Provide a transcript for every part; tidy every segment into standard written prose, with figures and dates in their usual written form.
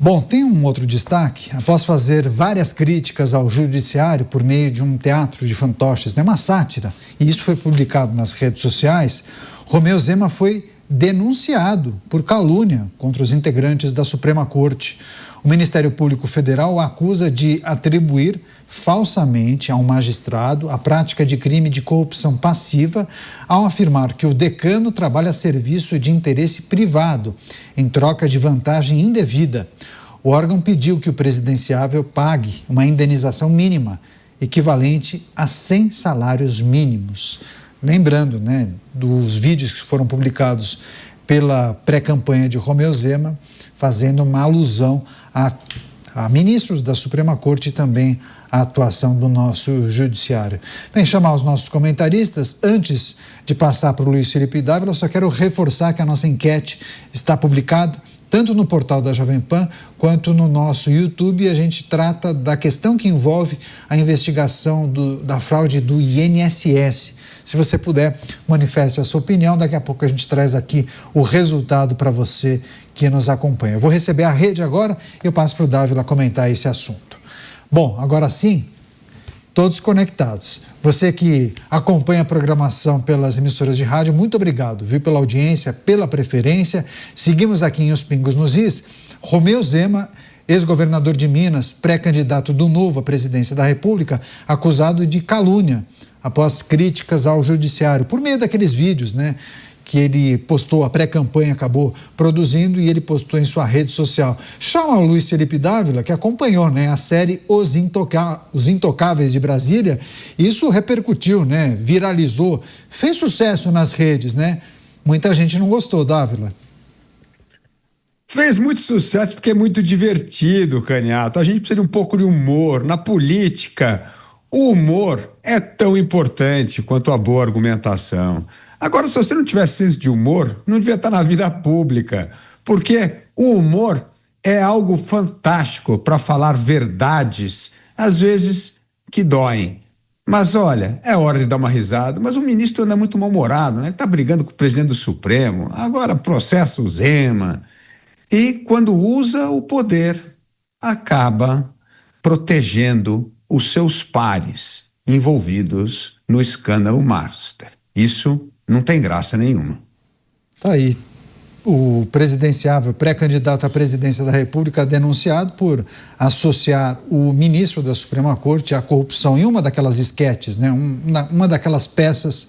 Bom, tem um outro destaque. Após fazer várias críticas ao judiciário por meio de um teatro de fantoches, né, uma sátira, e isso foi publicado nas redes sociais, Romeu Zema foi denunciado por calúnia contra os integrantes da Suprema Corte. O Ministério Público Federal o acusa de atribuir falsamente a um magistrado a prática de crime de corrupção passiva ao afirmar que o decano trabalha a serviço de interesse privado em troca de vantagem indevida. O órgão pediu que o presidenciável pague uma indenização mínima, equivalente a 100 salários mínimos. Lembrando, né, dos vídeos que foram publicados pela pré-campanha de Romeu Zema, fazendo uma alusão a ministros da Suprema Corte e também a atuação do nosso judiciário. Bem, chamar os nossos comentaristas. Antes de passar para o Luiz Felipe Dávila, eu só quero reforçar que a nossa enquete está publicada tanto no portal da Jovem Pan quanto no nosso YouTube, e a gente trata da questão que envolve a investigação da fraude do INSS. Se você puder, manifeste a sua opinião. Daqui a pouco a gente traz aqui o resultado para você que nos acompanha. Eu vou receber a rede agora e eu passo para o Dávila comentar esse assunto. Bom, agora sim, todos conectados. Você que acompanha a programação pelas emissoras de rádio, muito obrigado, viu, pela audiência, pela preferência. Seguimos aqui em Os Pingos nos Is. Romeu Zema, ex-governador de Minas, pré-candidato do Novo à presidência da República, acusado de calúnia após críticas ao judiciário, por meio daqueles vídeos, né, que ele postou, a pré-campanha acabou produzindo e ele postou em sua rede social. Chama o Luiz Felipe Dávila, que acompanhou, né, a série Os Intocáveis de Brasília. Isso repercutiu, né, viralizou, fez sucesso nas redes, né? Muita gente não gostou, Dávila. Fez muito sucesso porque é muito divertido, Caniato. A gente precisa de um pouco de humor. Na política, o humor é tão importante quanto a boa argumentação. Agora, se você não tivesse senso de humor, não devia estar na vida pública, porque o humor é algo fantástico para falar verdades, às vezes que doem. Mas olha, é hora de dar uma risada, mas o ministro anda muito mal-humorado, né? Está brigando com o presidente do Supremo, agora processa o Zema. E quando usa o poder, acaba protegendo os seus pares envolvidos no escândalo Master. Isso não tem graça nenhuma. Tá aí. O presidenciável pré-candidato à presidência da República denunciado por associar o ministro da Suprema Corte à corrupção em uma daquelas esquetes, né? Uma daquelas peças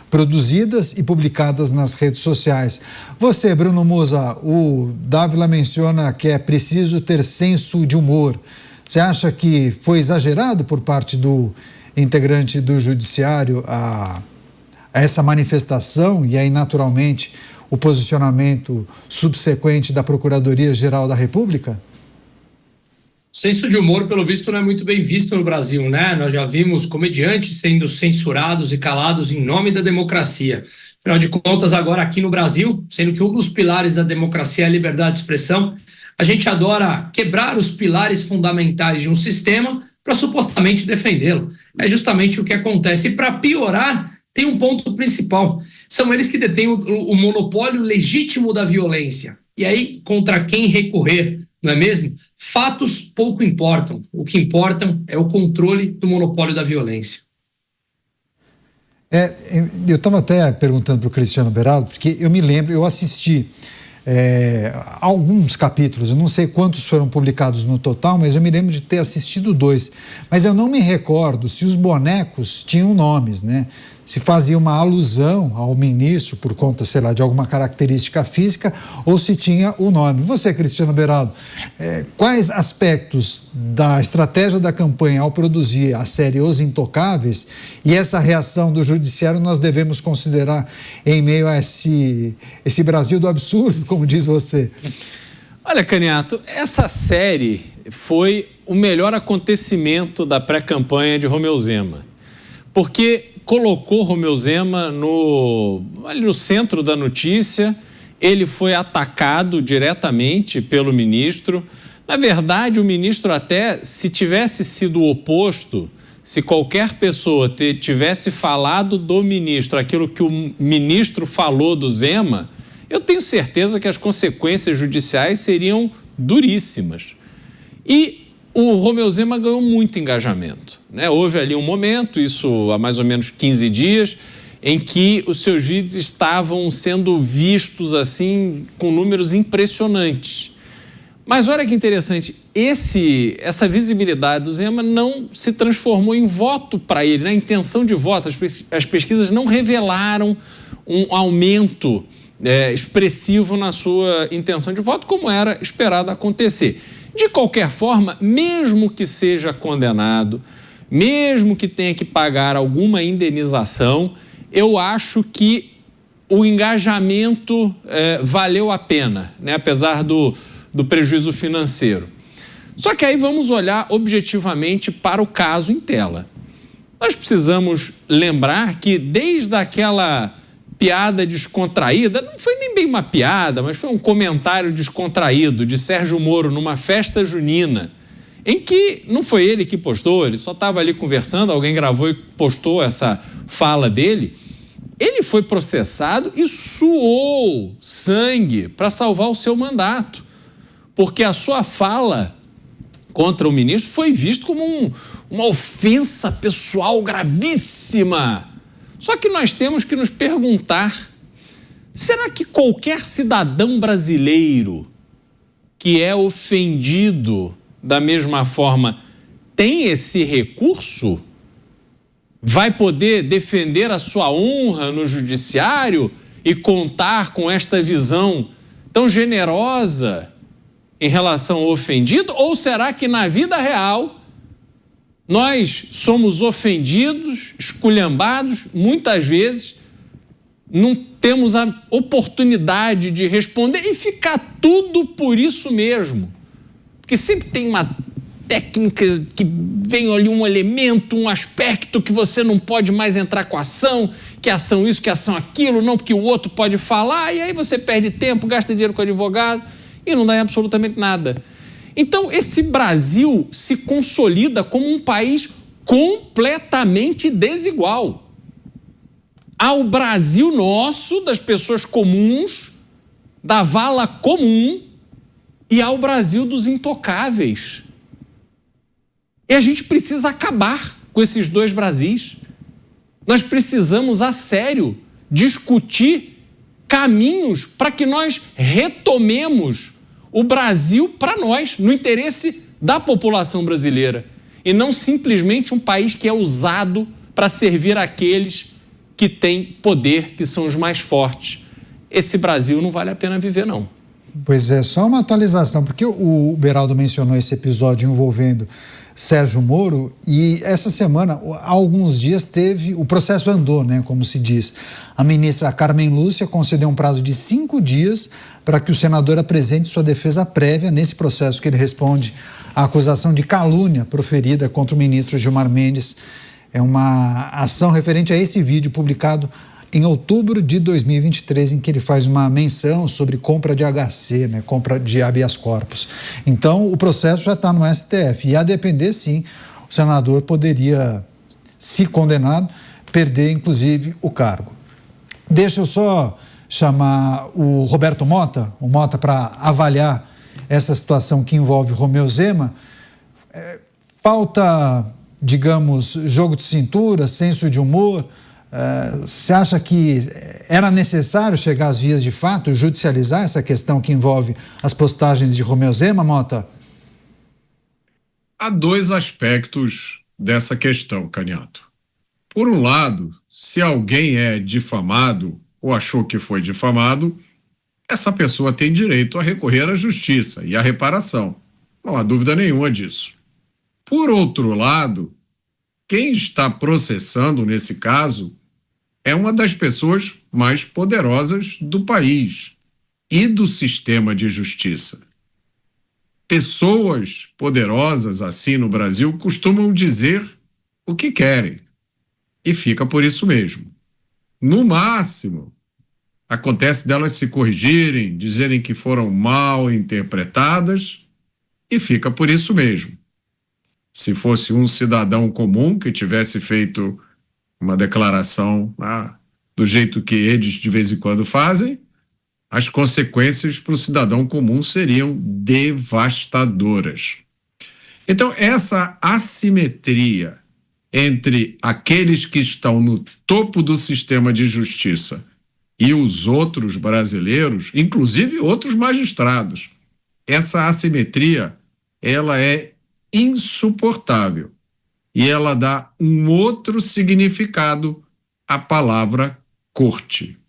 produzidas e publicadas nas redes sociais. Você, Bruno Musa, o Dávila menciona que é preciso ter senso de humor. Você acha que foi exagerado por parte do integrante do judiciário a essa manifestação e aí, naturalmente, o posicionamento subsequente da Procuradoria-Geral da República? O senso de humor, pelo visto, não é muito bem visto no Brasil, né? Nós já vimos comediantes sendo censurados e calados em nome da democracia. Afinal de contas, agora aqui no Brasil, sendo que um dos pilares da democracia é a liberdade de expressão, a gente adora quebrar os pilares fundamentais de um sistema para supostamente defendê-lo. É justamente o que acontece. E para piorar, tem um ponto principal. São eles que detêm o monopólio legítimo da violência. E aí, contra quem recorrer, não é mesmo? Fatos pouco importam. O que importam é o controle do monopólio da violência. Eu estava até perguntando para o Cristiano Beraldo, porque eu me lembro, eu assisti alguns capítulos, eu não sei quantos foram publicados no total, mas eu me lembro de ter assistido 2. Mas eu não me recordo se os bonecos tinham nomes, né? Se fazia uma alusão ao ministro por conta, sei lá, de alguma característica física ou se tinha o nome. Você, Cristiano Beraldo, quais aspectos da estratégia da campanha ao produzir a série Os Intocáveis e essa reação do judiciário nós devemos considerar em meio a esse Brasil do absurdo, como diz você? Olha, Caniato, essa série foi o melhor acontecimento da pré-campanha de Romeu Zema, porque colocou Romeu Zema ali no centro da notícia. Ele foi atacado diretamente pelo ministro. Na verdade, o ministro até, se tivesse sido o oposto, se qualquer pessoa tivesse falado do ministro aquilo que o ministro falou do Zema, eu tenho certeza que as consequências judiciais seriam duríssimas. E o Romeu Zema ganhou muito engajamento, né? Houve ali um momento, isso há mais ou menos 15 dias, em que os seus vídeos estavam sendo vistos assim com números impressionantes. Mas olha que interessante, essa visibilidade do Zema não se transformou em voto para ele, na intenção de voto. As pesquisas não revelaram um aumento expressivo na sua intenção de voto, como era esperado acontecer. De qualquer forma, mesmo que seja condenado, mesmo que tenha que pagar alguma indenização, eu acho que o engajamento valeu a pena, né? Apesar do prejuízo financeiro. Só que aí vamos olhar objetivamente para o caso em tela. Nós precisamos lembrar que desde aquela piada descontraída, não foi nem bem uma piada, mas foi um comentário descontraído de Sérgio Moro numa festa junina, em que não foi ele que postou, ele só estava ali conversando, alguém gravou e postou essa fala dele. Ele foi processado e suou sangue para salvar o seu mandato, porque a sua fala contra o ministro foi visto como uma ofensa pessoal gravíssima. Só que nós temos que nos perguntar, será que qualquer cidadão brasileiro que é ofendido da mesma forma tem esse recurso? Vai poder defender a sua honra no judiciário e contar com esta visão tão generosa em relação ao ofendido? Ou será que na vida real nós somos ofendidos, esculhambados, muitas vezes não temos a oportunidade de responder e ficar tudo por isso mesmo? Porque sempre tem uma técnica que vem ali um elemento, um aspecto que você não pode mais entrar com a ação, que ação isso, que ação aquilo, não, porque o outro pode falar, e aí você perde tempo, gasta dinheiro com o advogado e não dá em absolutamente nada. Então, esse Brasil se consolida como um país completamente desigual. Há o Brasil nosso, das pessoas comuns, da vala comum, e há o Brasil dos intocáveis. E a gente precisa acabar com esses dois Brasis. Nós precisamos, a sério, discutir caminhos para que nós retomemos o Brasil para nós, no interesse da população brasileira, e não simplesmente um país que é usado para servir aqueles que têm poder, que são os mais fortes. Esse Brasil não vale a pena viver, não. Pois é, só uma atualização, porque o Beraldo mencionou esse episódio envolvendo Sérgio Moro, e essa semana, há alguns dias, o processo andou, né, como se diz. A ministra Carmen Lúcia concedeu um prazo de 5 dias para que o senador apresente sua defesa prévia nesse processo que ele responde à acusação de calúnia proferida contra o ministro Gilmar Mendes. É uma ação referente a esse vídeo publicado em outubro de 2023, em que ele faz uma menção sobre compra de HC, né, compra de habeas corpus. Então, o processo já está no STF, e a depender, sim, o senador poderia, se condenado, perder, inclusive, o cargo. Deixa eu só chamar o Roberto Mota, para avaliar essa situação que envolve Romeu Zema. Falta, digamos, jogo de cintura, senso de humor. Você acha que era necessário chegar às vias de fato, judicializar essa questão que envolve as postagens de Romeu Zema, Mota? Há dois aspectos dessa questão, Caniato. Por um lado, se alguém é difamado ou achou que foi difamado, essa pessoa tem direito a recorrer à justiça e à reparação. Não há dúvida nenhuma disso. Por outro lado, quem está processando nesse caso é uma das pessoas mais poderosas do país e do sistema de justiça. Pessoas poderosas assim no Brasil costumam dizer o que querem e fica por isso mesmo. No máximo, acontece delas se corrigirem, dizerem que foram mal interpretadas e fica por isso mesmo. Se fosse um cidadão comum que tivesse feito uma declaração do jeito que eles de vez em quando fazem, as consequências para o cidadão comum seriam devastadoras. Então, essa assimetria entre aqueles que estão no topo do sistema de justiça e os outros brasileiros, inclusive outros magistrados, essa assimetria, ela é insuportável e ela dá um outro significado à palavra corte.